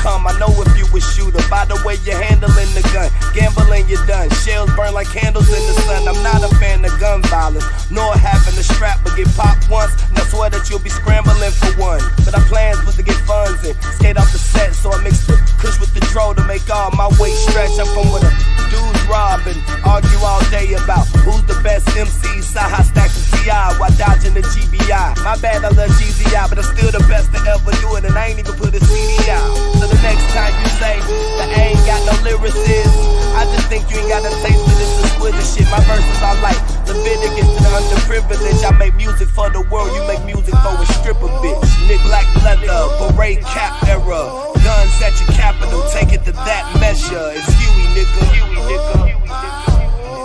come. I know if you a shooter by the way you're handling the gun. Gambling, you're done. Shells burn like candles in the sun. I'm not a fan of gun violence, nor having a strap, but get popped once, and I swear that you'll be scrambling for one. But our plans was to get funds and skate off the set, so I mixed the kush with the dro to make all my weight stretch. I'm from with a dudes rob and argue all day about who's the best MC, Saha Stacks and T.I. while dodging the GBI. My bad, I love GZI, but I'm still the best to ever do it, and I ain't even put a CD out. So the next time you say that I ain't got no lyricists, I just think you ain't got a taste for this exquisite shit. My verses are like Leviticus to the underprivileged. I make music for the world, you make music for a stripper bitch. Nick Black leather, beret cap era, guns at your capital, take it to that measure. It's Huey, nigga.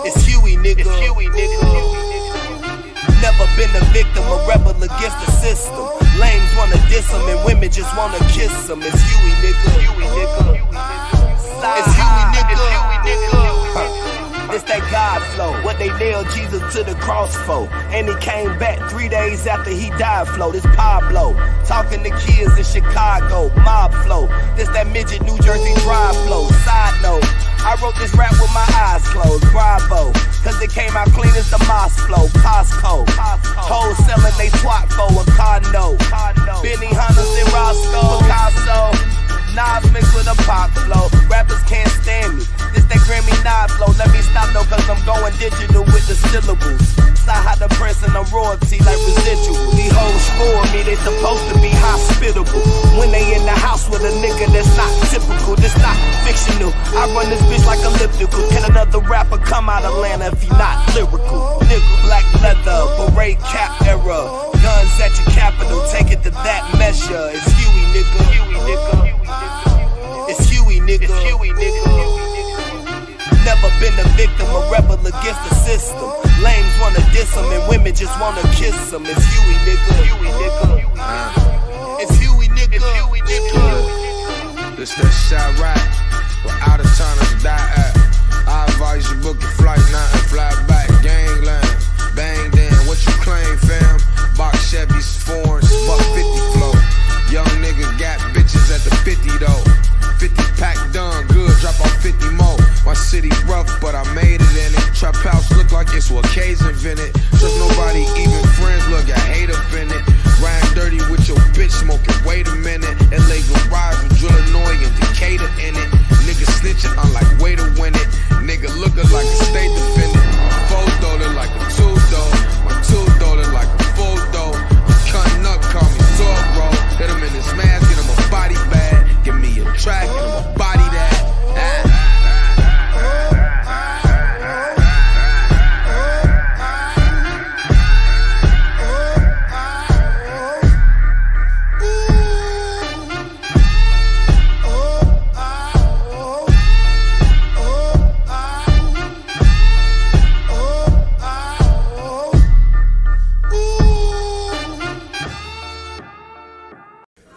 It's Huey, nigga. Never been a victim, a rebel against the system. Lames wanna diss them and women just wanna kiss them. It's Huey, nigga. It's Huey, nigga. It's that God flow, what they nailed Jesus to the cross for. And he came back 3 days after he died flow. This Pablo, talking to kids in Chicago, mob flow. This that midget New Jersey drive flow. Side note, I wrote this rap with my eyes closed, bravo. Cause it came out clean as the Moss flow, Costco. Hoes selling they twat for a condo. Benny Hunters and Roscoe, Picasso. Nas mixed with a pop flow. Rappers can't stand me. This that Grammy Nod flow. Let me stop though, cause I'm going digital with the syllables. Saw the press and I'm royalty like residual. These hoes score me, they supposed to be hospitable. When they in the house with a nigga that's not typical, this not fictional. I run this bitch like elliptical. Can another rapper come out of Atlanta if he not lyrical? Nigga, black leather, beret cap era, guns at your capital, take it to that measure. It's Huey, nigga. It's Huey, nigga. Never been a victim, a rebel against the system. Lames wanna diss them and women just wanna kiss them. It's Huey, nigga. It's Huey, nigga. This that shot right, where out of towners die at. I advise you book your flight now and fly back. Gangland, bang then, what you claim, fam? Box Chevys, foreigns, buck 50 flow. Young nigga got bitches at the 50 though. 50 pack done, good, drop off 50 more. My city rough, but I made it in it. Trap house look like it's what K's invented. Trust nobody, even friends, look, I hate up in it. Rhyme dirty with your bitch smoking, wait a minute. LA garage with Illinois and Decatur in it. Nigga snitching, I'm like, way to win it. Nigga looking like a state defendant. Four look like a two though. My two look like a full though. I'm cutting up, call me Zorro. Hit him in his mask, get him a body bag. Give me a track, and I'ma body that.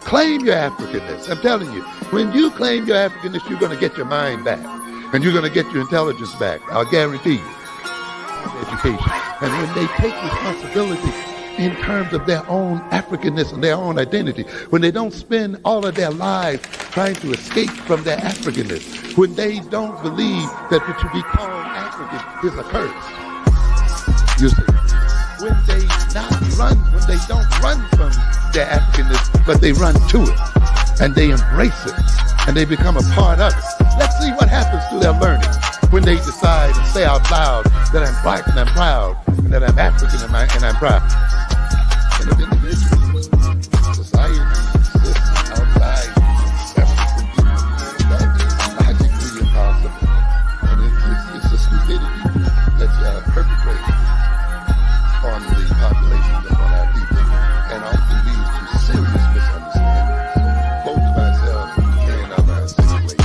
Claim your Africanness. I'm telling you, when you claim your Africanness, you're going to get your mind back. And you're going to get your intelligence back. I'll guarantee you. Education. And when they take responsibility in terms of their own Africanness and their own identity, when they don't spend all of their lives trying to escape from their Africanness, when they don't believe that to be called African is a curse. You see, when they don't run from their Africanness, but they run to it, and they embrace it, and they become a part of it. Let's see what happens to their learning when they decide and say out loud that I'm black and I'm proud, and that I'm African and I'm proud. And as individuals, society exists outside African people. That is logically impossible, and it's a stupidity that's perpetrated on the population of our people, and often leads to serious misunderstanding, both of ourselves and of our situation.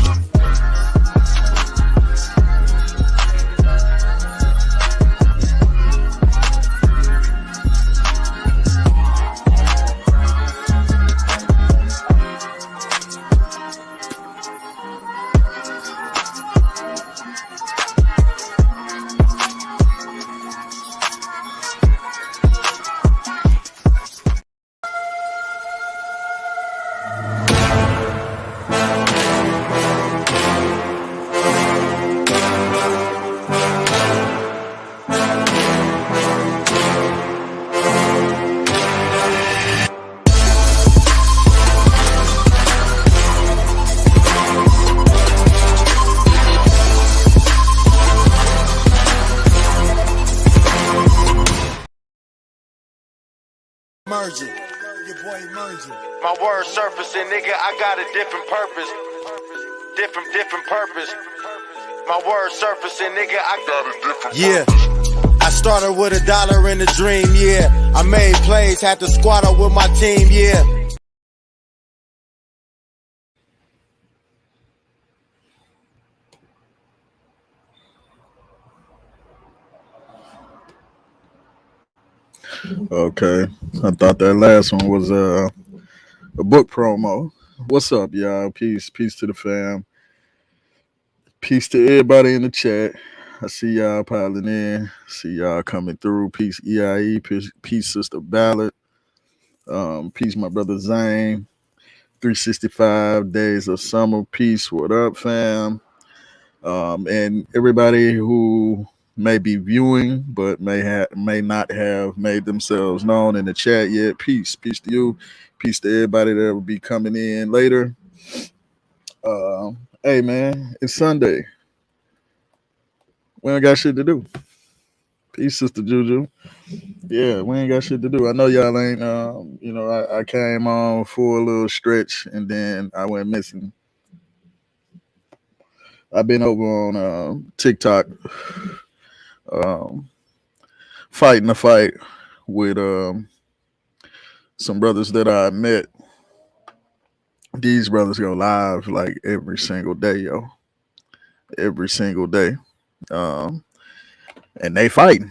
emerging. Your boy emerging. My words surfacing, nigga, I got a different purpose. Different purpose. My words surfacing, nigga, I got a different purpose. I started with $1 in a dream, yeah. I made plays, had to squat up with my team, yeah. Okay, I thought that last one was a book promo. What's up, y'all? Peace to the fam. Peace to everybody in the chat. I see y'all piling in. See y'all coming through. Peace EIE. Peace Sister Ballard. Peace my brother Zane. 365 days of summer. Peace. What up, fam? And everybody who may be viewing but may not have made themselves known in the chat yet. Peace to you. Peace to everybody that will be coming in later. Hey man, it's Sunday. We ain't got shit to do. Peace, Sister Juju. Yeah, we ain't got shit to do. I know y'all ain't. I came on for a little stretch and then I went missing. I've been over on TikTok. Fighting a fight with some brothers that I met. These brothers go live like every single day, yo. Every single day. And they fighting.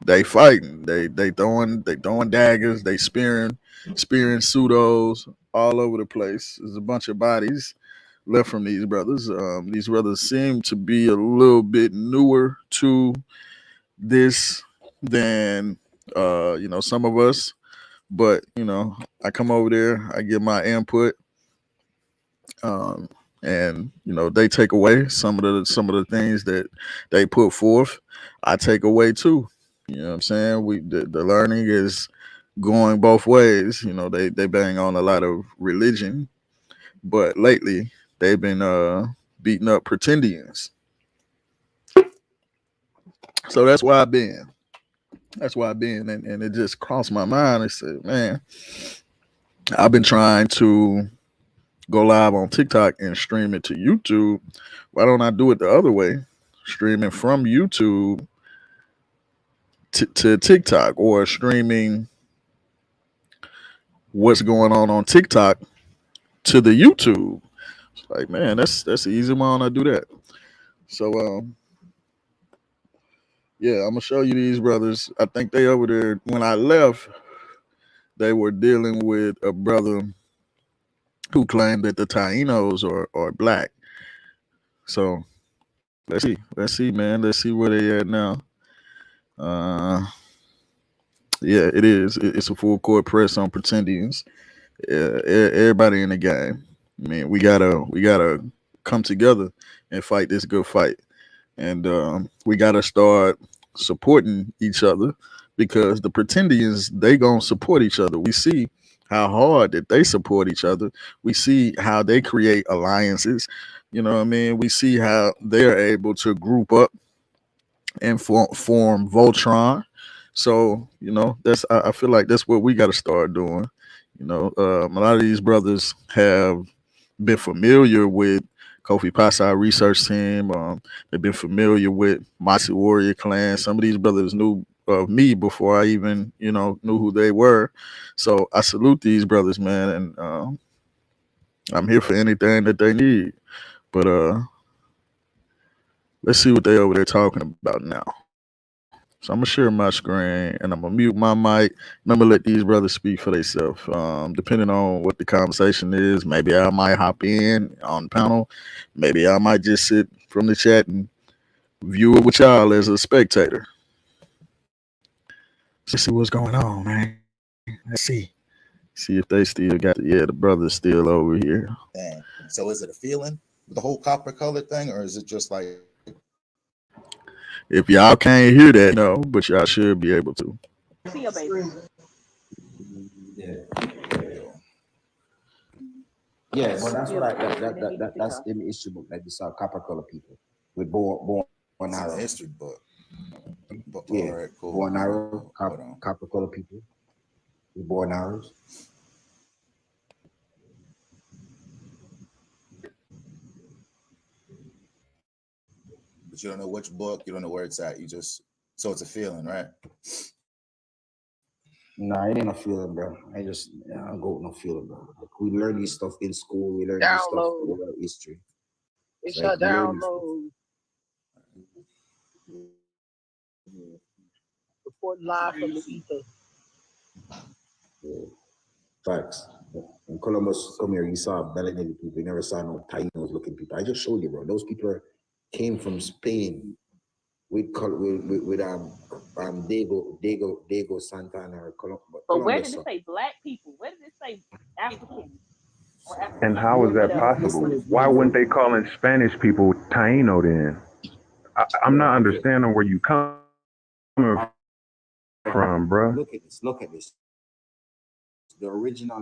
They throwing daggers, they spearing pseudos all over the place. There's a bunch of bodies left from these brothers. These brothers seem to be a little bit newer to this than some of us, but I come over there, I give my input, and they take away some of the things that they put forth. I take away too. You know what I'm saying? The learning is going both ways. They bang on a lot of religion, but lately they've been beating up pretendians. So that's why I've been. And it just crossed my mind. I said, man, I've been trying to go live on TikTok and stream it to YouTube. Why don't I do it the other way? Streaming from YouTube to TikTok, or streaming what's going on TikTok to the YouTube. It's like, man, that's the easy one. I do that. So, yeah, I'm gonna show you these brothers. I think they over there. When I left, they were dealing with a brother who claimed that the Tainos are black. So let's see, man. Let's see where they at now. Yeah, it is. It's a full court press on pretendians. Everybody in the game. I mean, we gotta come together and fight this good fight. And we got to start supporting each other, because the pretendians, they going to support each other. We see how hard that they support each other. We see how they create alliances. You know what I mean? We see how they're able to group up and form Voltron. So, I feel like that's what we got to start doing. A lot of these brothers have been familiar with Kofi Pasa research team. They've been familiar with Masi Warrior Clan. Some of these brothers knew of me before I even, knew who they were. So I salute these brothers, man, and I'm here for anything that they need. But let's see what they over there talking about now. So I'm gonna share my screen and I'm gonna mute my mic. And I'm gonna let these brothers speak for themselves. Depending on what the conversation is, maybe I might hop in on the panel. Maybe I might just sit from the chat and view it with y'all as a spectator. Let's see what's going on, man. Let's see if they still got the brother's still over here. Dang. So is it a feeling, the whole copper color thing, or is it just like? If y'all can't hear that, no, but y'all should be able to. See your baby. Yeah, well, that's what that's in the history book that you saw copper color people with born arrow. History book. Yeah, all right, cool. Born arrow, copper color people. We born ours. But you don't know which book, you don't know where it's at. You just, so it's a feeling, right? Nah, it ain't a feeling, bro. I go with no feeling, bro. Like, we learn this stuff in school. We learn this stuff in our history. It's like, a download. Report live from the ether. Yeah. Facts. When Columbus come here, you saw melanated people. You never saw no Tainos looking people. I just showed you, bro. Those people came from Spain with Diego Santana or Columbus. But where did it say black people? Where did it say African? And how is that possible? Why wouldn't they call in Spanish people Taino then? I'm not understanding where you come from, bro. Look at this. Look at this. The original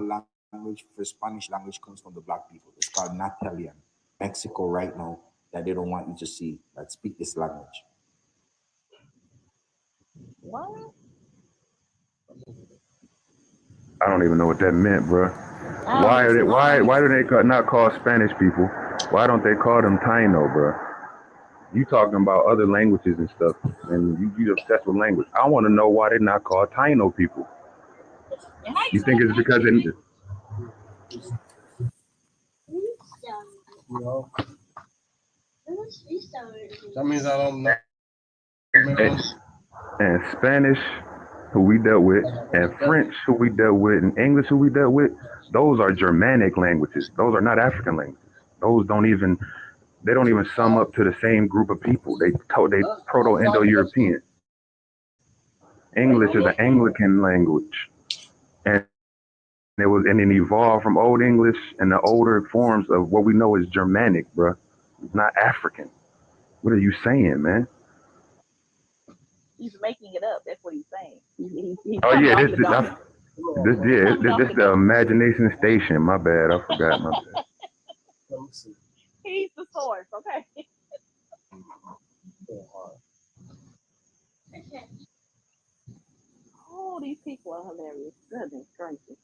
language for Spanish language comes from the black people. It's called Natalian. Mexico right now that they don't want you to see that speak this language. What? I don't even know what that meant, bro. Why do they not call Spanish people? Why don't they call them Taino, bro? You talking about other languages and stuff, and you obsessed with language. I want to know why they not called Taino people. You think it's because That means I don't know. And Spanish, who we dealt with, and French, who we dealt with, and English, who we dealt with, those are Germanic languages. Those are not African languages. Those don't even sum up to the same group of people. They Proto-Indo-European. English is an Anglican language, and it evolved from Old English and the older forms of what we know is Germanic, bro. It's not African. What are you saying, man? He's making it up. That's what he's saying. He's Oh yeah, this the imagination station. My bad, I forgot. My bad. He's the source, okay? Oh, these people are hilarious. Goodness gracious.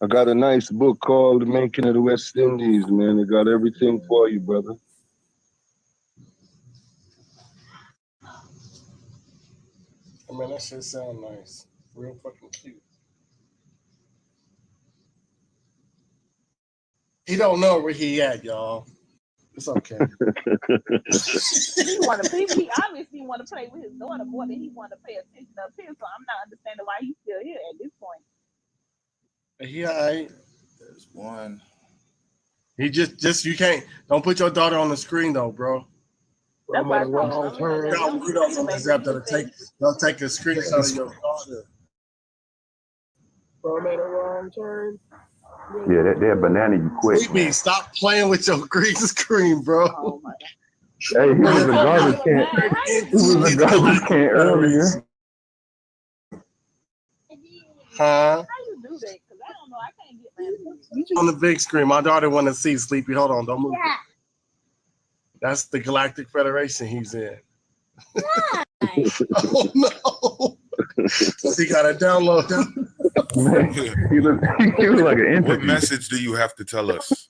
I got a nice book called The Making of the West Indies, man. It got everything for you, brother. I mean, that shit sound nice. Real fucking cute. He don't know where he at, y'all. It's okay. He obviously want to play with his daughter more than he want to pay attention to his. So I'm not understanding why he's still here at this point. He alright. There's one. He just you can't. Don't put your daughter on the screen though, bro. That's why They'll take a screenshot of your daughter. Bro made a wrong turn. Yeah, they'll banana you quick. Sleepy, stop playing with your green screen, bro. Oh my God. Hey, he was a garbage can. He was a garbage can earlier. Huh? How you do that? Because I don't know. I can't get mad. On the big screen. My daughter want to see Sleepy. Hold on, don't move. Yeah. That's the Galactic Federation he's in. Oh no! He got to download that. Man, he look like an entity. What message do you have to tell us?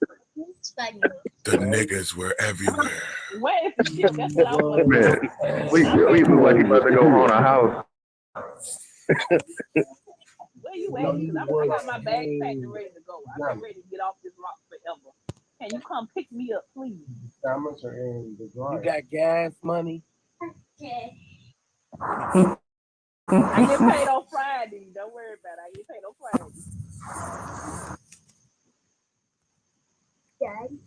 The niggas were everywhere. Wait, that's what I want. Man, we look like he about to go on a house. Where you at? I got my bag packed and ready to go. I'm ready to get off this rock forever. Can you come pick me up, please? How much are in the drive? You got gas money? Okay. I get paid on Friday. Don't worry about it. I get paid on Friday.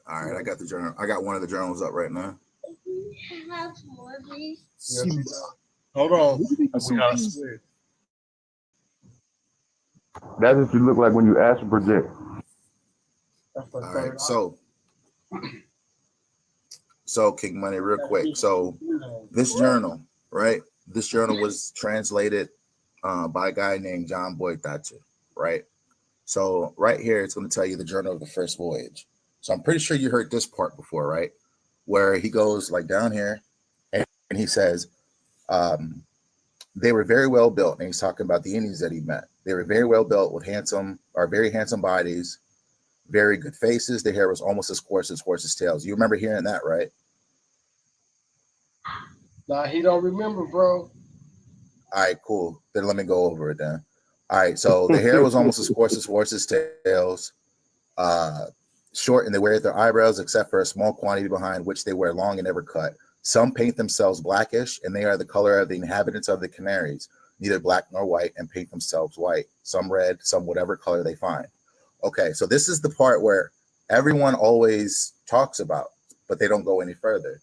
All right, I got the journal. I got one of the journals up right now. Have more, please. Hold on. We gotta switch. That's what you look like when you ask for project. All right, so King Money, real quick. So this journal, right? This journal was translated by a guy named John Boyd Thatcher, right? So right here, it's going to tell you the journal of the first voyage. So I'm pretty sure you heard this part before, right? Where he goes like down here and he says, They were very well built, and he's talking about the Indians that he met. They were very well built with very handsome bodies, very good faces. Their hair was almost as coarse as horses' tails. You remember hearing that, right? Nah, he don't remember, bro. All right, cool. Then let me go over it then. All right, so the hair was almost as coarse as horses' tails, short, and they wear their eyebrows except for a small quantity behind which they wear long and never cut. Some paint themselves blackish, and they are the color of the inhabitants of the Canaries, neither black nor white, and paint themselves white. Some red, some whatever color they find. Okay, so this is the part where everyone always talks about, but they don't go any further.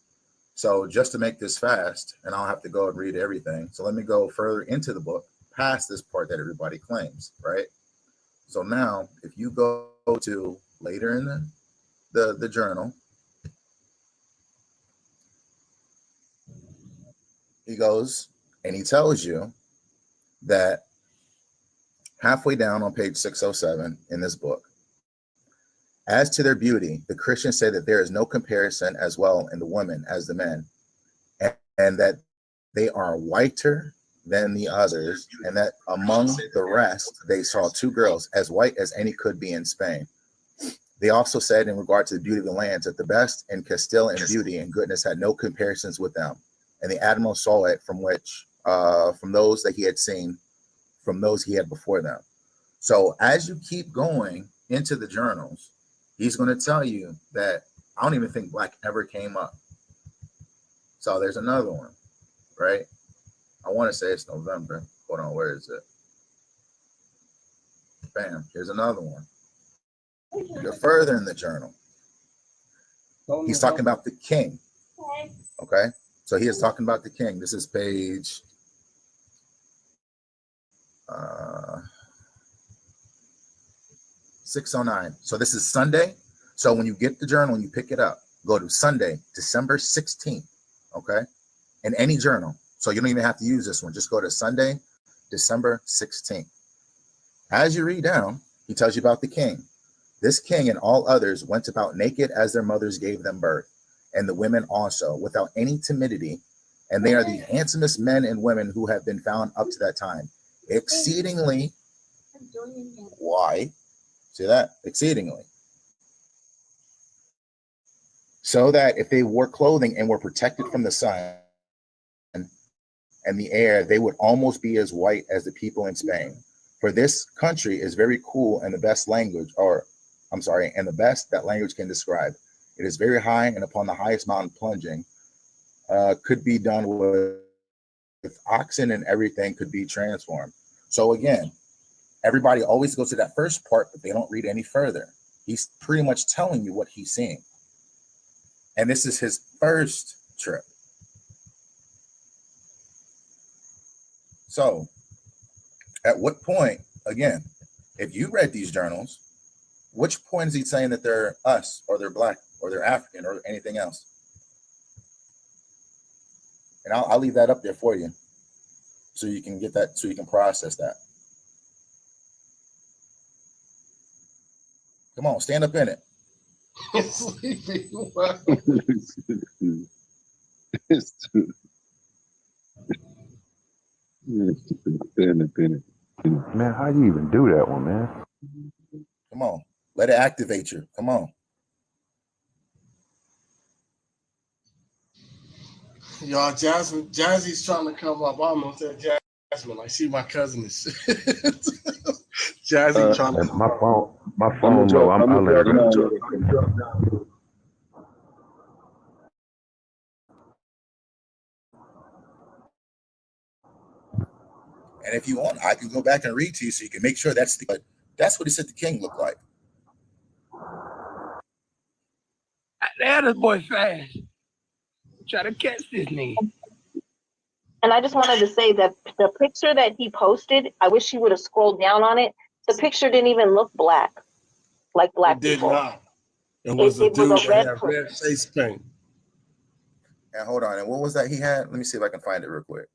So just to make this fast, and I'll have to go and read everything. So let me go further into the book, past this part that everybody claims, right? So now, if you go to later in the journal, he goes and he tells you that halfway down on page 607 in this book, as to their beauty, the Christians say that there is no comparison as well in the women as the men, and that they are whiter than the others, and that among the rest, they saw two girls as white as any could be in Spain. They also said in regard to the beauty of the lands that the best in Castile in beauty and goodness had no comparisons with them. And the admiral saw it from those that he had seen, from those he had before them. So as you keep going into the journals, he's going to tell you that I don't even think black ever came up. So there's another one, right? I want to say it's November. Hold on, where is it? Bam, here's another one. You go further in the journal. He's talking about the king. Okay, so he is talking about the king. This is page 609. So this is Sunday. So when you get the journal and you pick it up, go to Sunday, December 16th. Okay, in any journal. So you don't even have to use this one. Just go to Sunday, December 16th. As you read down, he tells you about the king. This king and all others went about naked as their mothers gave them birth, and the women also, without any timidity. And they are the handsomest men and women who have been found up to that time. Exceedingly. Why? See that? Exceedingly. So that if they wore clothing and were protected from the sun and the air, they would almost be as white as the people in Spain. For this country is very cool, and the best and the best that language can describe. It is very high, and upon the highest mountain plunging could be done with oxen, and everything could be transformed. So again, everybody always goes to that first part, but they don't read any further. He's pretty much telling you what he's seeing. And this is his first trip. So at what point, again, if you read these journals, which point is he saying that they're us, or they're black, or they're African, or anything else? And I'll leave that up there for you, so you can get that, so you can process that. Come on, stand up in it. Man, how you even do that one, man? Come on, let it activate you. Come on. Y'all, Jazzy's trying to come up. I almost said Jasmine, like she my cousin and shit. Jazzy trying to come my up. phone low. I'll let her go. And if you want, I can go back and read to you so you can make sure that's what he said the king looked like. There, this boy fast. Try to catch this nigga. And I just wanted to say that the picture that he posted, I wish he would have scrolled down on it. The picture didn't even look black, like black people. It did not. It was a dude that had red face paint. And hold on, and what was that he had? Let me see if I can find it real quick.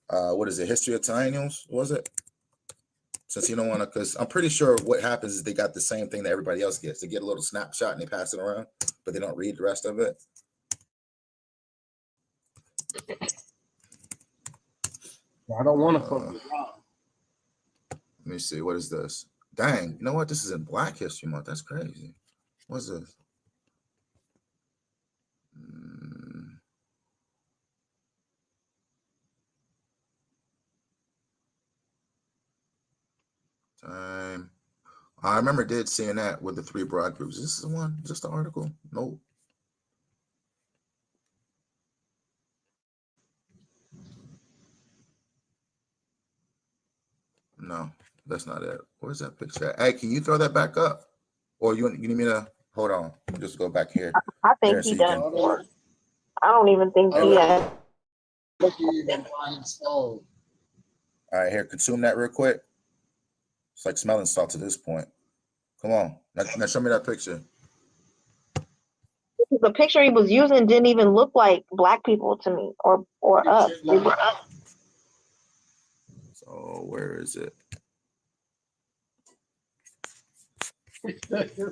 What is it? History of Taínos, was it? Since you don't want to, because I'm pretty sure what happens is they got the same thing that everybody else gets. They get a little snapshot and they pass it around, but they don't read the rest of it. I don't want to fuck with Rob. Let me see. What is this? Dang. You know what? This is in Black History Month. That's crazy. What's this? Time. I remember seeing that with the 3 broad groups. Is this the one? Is this the article? Nope. No, that's not it. Where's that picture at? Hey, can you throw that back up? Or you need me to hold on? Just go back here. I think There, he so you done. can- I don't even think he had. All right, here, consume that real quick. It's like smelling salt to this point. Come on. Now show me that picture. The picture he was using didn't even look like black people to me, or us. We were us. So where is it?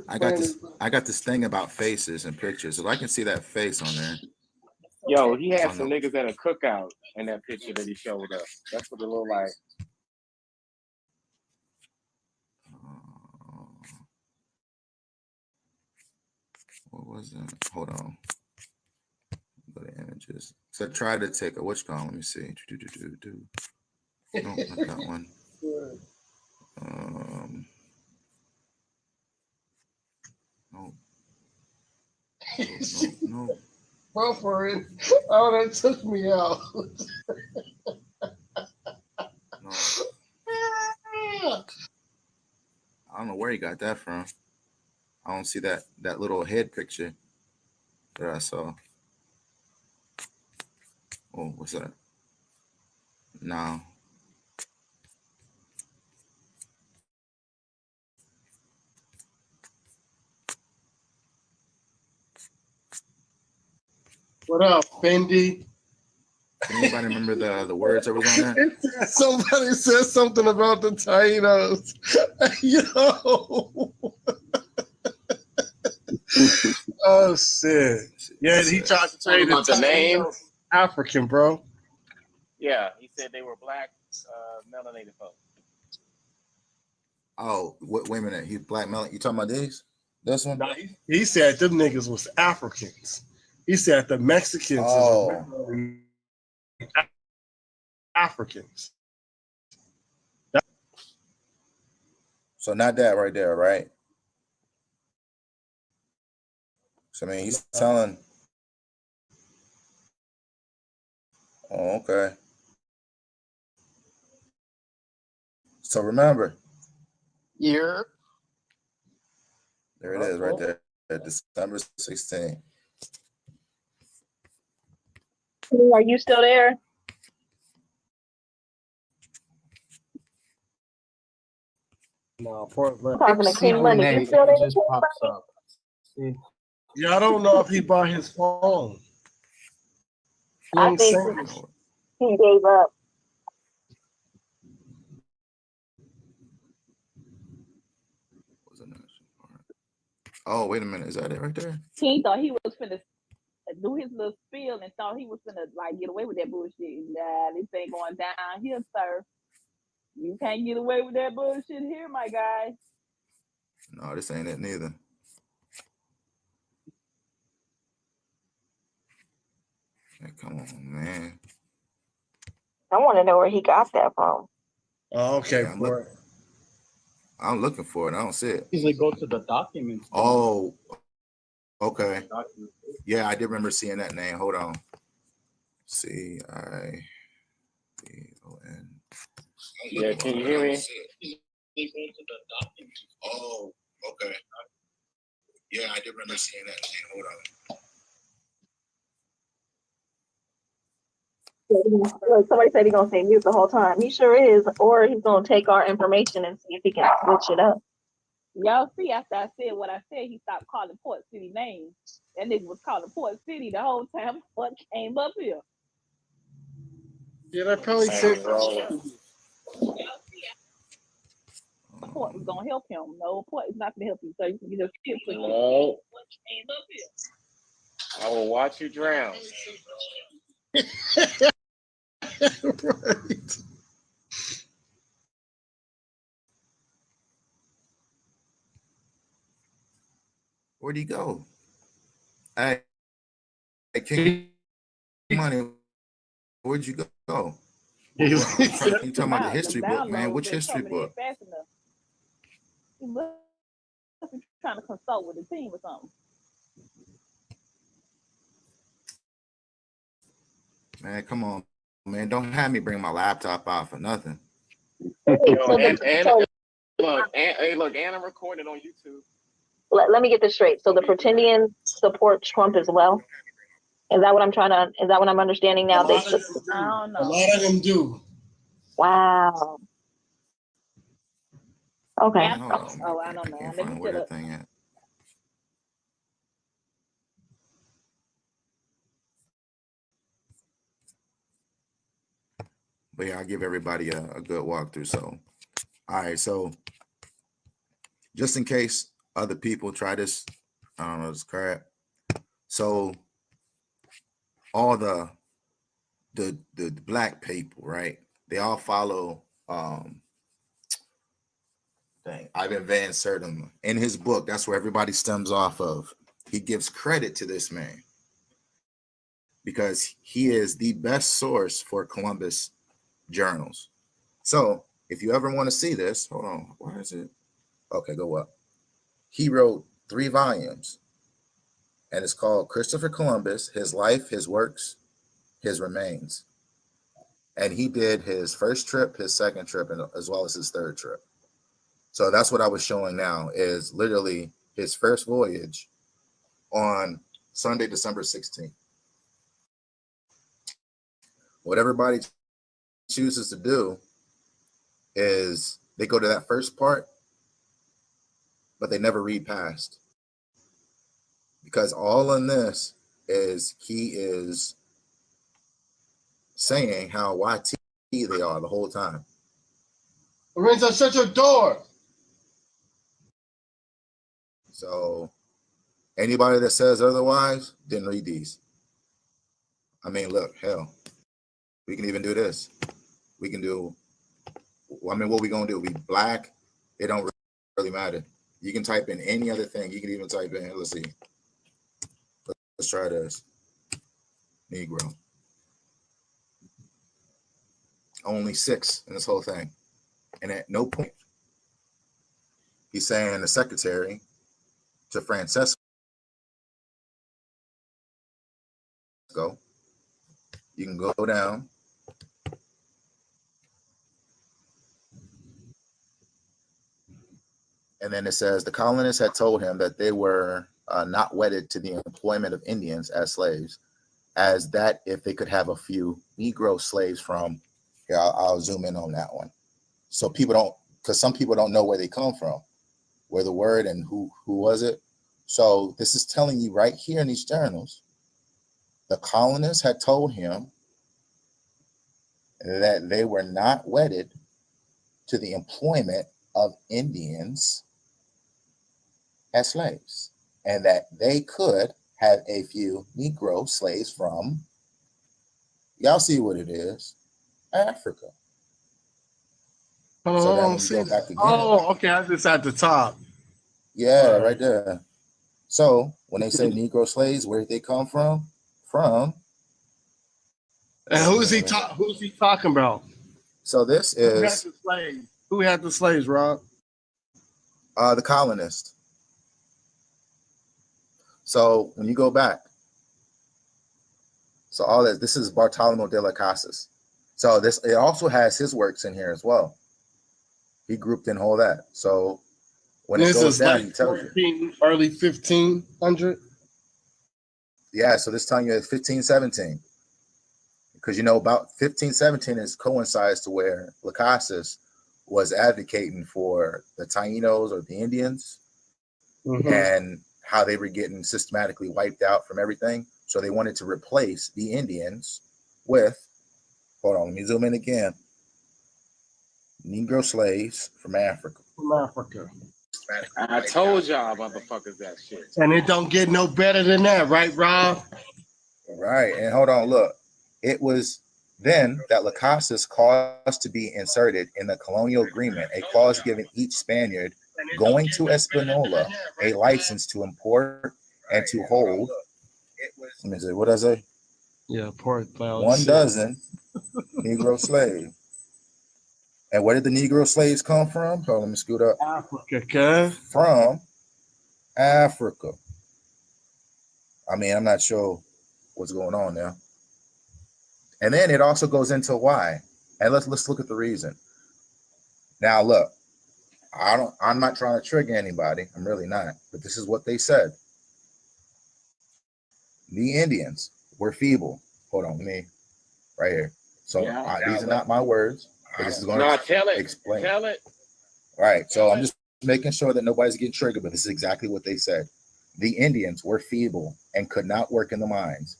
I got this thing about faces and pictures. If I can see that face on there. Yo, he had Oh, some no. niggas at a cookout in that picture that he showed us. That's what it looked like. What was that? Hold on. Go to images. So try to take a which column? Let me see. No, not that one. No. Bro, for it. Oh, that took me out. I don't know where he got that from. I don't see that little head picture that I saw. Oh, what's that? No. What up, Fendi? Anybody remember the words that was on there? Somebody said something about the Tainos. Yo. Oh shit. Yeah, he tried to say About the name? African, bro. Yeah, he said they were black, melanated folks. Oh, wait a minute. He black melon. You talking about these? This one? He said them niggas was Africans. He said the Mexicans is Africans. So not that right there, right? So I mean, he's telling. Oh, okay. So remember. Yeah. There it is, right there. December 16th. Are you still there? No, Portland. Talking to King Money. You still there? Just pops up. See? Yeah, I don't know if he bought his phone. You know I what I'm think saying? he gave up. Oh, wait a minute. Is that it right there? He thought he was finna do his little spiel and thought he was finna like get away with that bullshit. Nah, this ain't going down here, sir. You can't get away with that bullshit here, my guy. No, this ain't it neither. Hey, come on, man. I want to know where he got that from. Oh, okay, Yeah, I'm looking for it. I don't see it. Usually go to the documents. Oh, okay. Yeah, I did remember seeing that name. Hold on. CIDON. Yeah, can you hear me? Oh, okay. Yeah, I did remember seeing that name. Hold on. Look, somebody said he's gonna say mute the whole time. He sure is, or he's gonna take our information and see if he can switch it up. Y'all see, after I said what I said, he stopped calling Port City names. That nigga was calling Port City the whole time. What came up here? Yeah, that probably said. Port was gonna help him. No, Port is not gonna help you. So you can just skip it. No. What came up here? I will watch you drown. Right. Where'd he go? Hey, King Money, where'd you go? You talking about the history book, man? Which history book? He must be trying to consult with the team or something. Man, come on, man. Don't have me bring my laptop out for nothing. And I'm recording on YouTube. Let me get this straight. So the Pretendians support Trump as well? Is that what I'm understanding now? A lot of them do. Wow. Okay. I don't know. Let me Where that thing at? But yeah, I'll give everybody a good walkthrough. So, all right. So, just in case other people try this, I don't know, this crap. So, all the black people, right? They all follow Ivan Van Sertima. In his book, that's where everybody stems off of. He gives credit to this man because he is the best source for Columbus journals. So if you ever want to see this, hold on, where is it? Okay, go up. He wrote 3 volumes, and it's called Christopher Columbus, His Life, His Works, His Remains. And he did his first trip, his second trip, and as well as his third trip. So that's what I was showing now is literally his first voyage on Sunday, December 16th. What everybody chooses to do is they go to that first part, but they never read past. Because all in this is he is saying how YT they are the whole time. Lorenzo, shut your door. So anybody that says otherwise didn't read these. I mean, look, hell, we can even do this. We can do, I mean, what we gonna do? We black, it don't really matter. You can type in any other thing. You can even type in, let's see. Let's try this. Negro. Only 6 in this whole thing. And at no point, he's saying the secretary to Francesco. You can go down. And then it says the colonists had told him that they were not wedded to the employment of Indians as slaves, as that if they could have a few Negro slaves from, here, I'll zoom in on that one. So people don't, because some people don't know where they come from, where the word and who was it. So this is telling you right here in these journals, the colonists had told him that they were not wedded to the employment of Indians as slaves, and that they could have a few Negro slaves from, y'all see what it is, Africa. Oh, okay, I just at the top. Yeah, right there. So when they say Negro slaves, where did they come from? From. And who's he talking about? So this is who had the slaves, Rob? The colonists. So when you go back, so all this is Bartolomeo de las Casas. So it also has his works in here as well. He grouped in all that. So when this it goes is down, like he tells you early 1500. Yeah, so this telling you it's 1517. Because about 1517 is coincides to where Las Casas was advocating for the Tainos or the Indians, and how they were getting systematically wiped out from everything. So they wanted to replace the Indians with, hold on, let me zoom in again, Negro slaves from Africa. I told y'all motherfuckers that shit. And it don't get no better than that, right, Rob? Right, and hold on, look. It was then that Las Casas caused to be inserted in the colonial agreement, a clause giving each Spaniard going to Espanola a license to import and to hold. Let me say, what did I say? Yeah, poor cloud. 1 dozen Negro slaves. And where did the Negro slaves come from? Oh, let me scoot up. Africa, cuz. From Africa. I mean, I'm not sure what's going on now. And then it also goes into why. And let's look at the reason. Now, look, I'm not trying to trigger anybody. I'm really not. But this is what they said. The Indians were feeble. Hold on, right here. So these are not my words, but this is going to explain. Tell it. Right. So I'm just making sure that nobody's getting triggered, but this is exactly what they said. The Indians were feeble and could not work in the mines,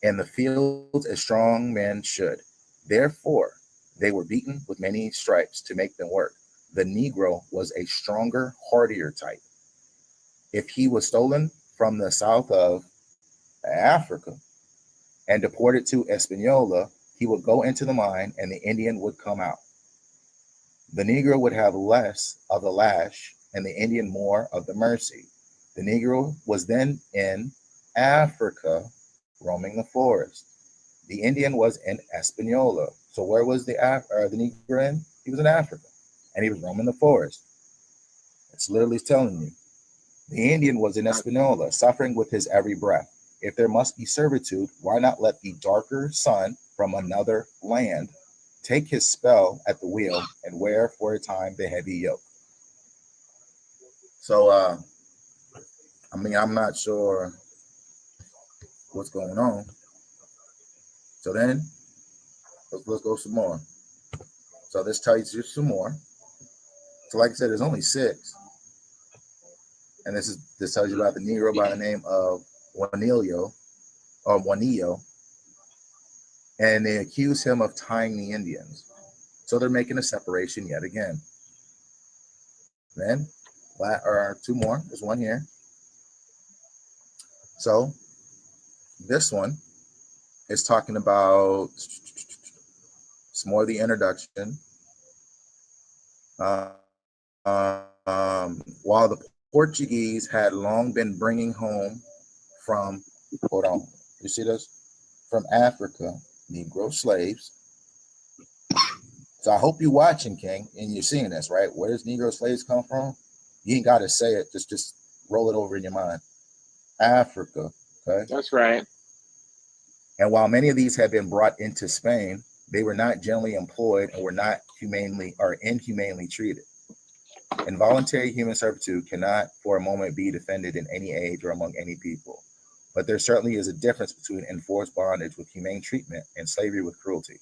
in the fields as strong men should. Therefore, they were beaten with many stripes to make them work. The Negro was a stronger, hardier type. If he was stolen from the south of Africa and deported to Espanola, he would go into the mine and the Indian would come out. The Negro would have less of the lash and the Indian more of the mercy. The Negro was then in Africa roaming the forest. The Indian was in Espanola. So where was the Negro in? He was in Africa and he was roaming the forest. It's literally telling you. The Indian was in Espanola, suffering with his every breath. If there must be servitude, why not let the darker sun from another land take his spell at the wheel and wear for a time the heavy yoke? So, I mean, I'm not sure what's going on. So then, let's go some more. So this tells you some more. So like I said, there's only 6. And this tells you about the Negro by the name of Juanillo, and they accuse him of tying the Indians. So they're making a separation yet again. Then, 2 more. There's one here. So this one is talking about it's more the introduction. While the Portuguese had long been bringing home from, hold on, you see this? From Africa, Negro slaves. So I hope you're watching, King, and you're seeing this, right? Where does Negro slaves come from? You ain't got to say it. Just roll it over in your mind. Africa, okay? That's right. And while many of these had been brought into Spain, they were not generally employed and were not inhumanely treated. Involuntary human servitude cannot for a moment be defended in any age or among any people. But there certainly is a difference between enforced bondage with humane treatment and slavery with cruelty.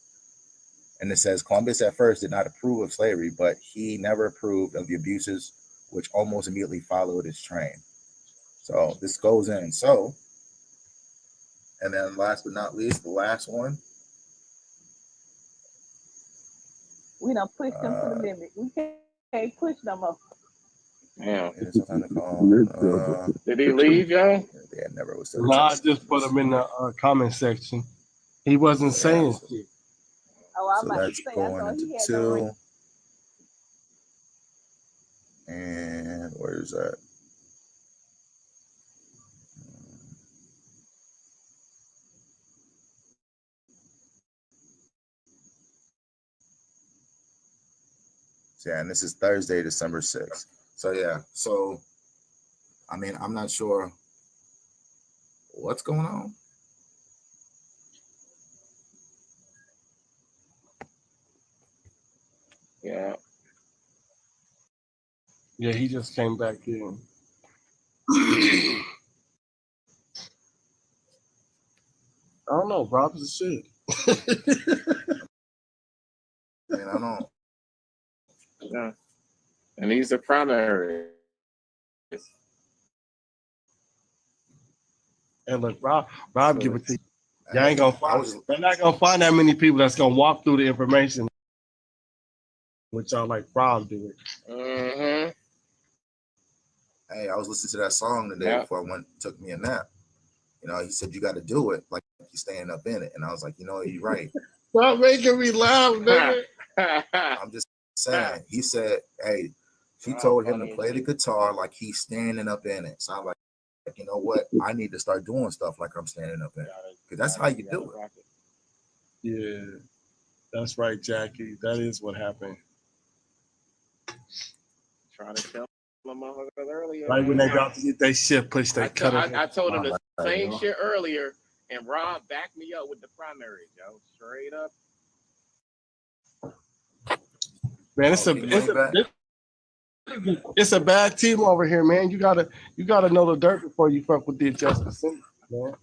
And it says Columbus at first did not approve of slavery, but he never approved of the abuses which almost immediately followed his train. So this goes in. So, and then last but not least, the last one. We don't push them to the limit. We can't push them up. Yeah. Did he leave, y'all? Yeah, never was. No, I just put him in the comment section. He wasn't saying shit. Oh, I'm So about to that's say, I going thought he into had 2. And where's that? Yeah, and this is Thursday, December 6th. So yeah, so I mean, I'm not sure what's going on. Yeah. Yeah, he just came back in. I don't know, Rob is shit. I mean, I don't. Yeah. And these are primary. And look, Rob give it to you. Y'all ain't gonna find. They're not gonna find that many people that's gonna walk through the information, which y'all like Rob doing. Mm-hmm. Hey, I was listening to that song the day before I took me a nap. You know, he said you got to do it like you're staying up in it, and I was like, you know, you're right. Stop making me laugh, nigga. I'm just saying. He said, hey, She told him to play the guitar like he's standing up in it. So I'm like, you know what? I need to start doing stuff like I'm standing up in it. Because that's how you do it. Yeah, that's right, Jackie. That is what happened. Trying to tell my motherfuckers earlier. Right when they got to get their shit pushed, they cut it. I told him the same shit earlier, and Rob backed me up with the primary, Joe. Straight up. Man, it's a bad team over here, man. You gotta know the dirt before you fuck with the adjustment, man.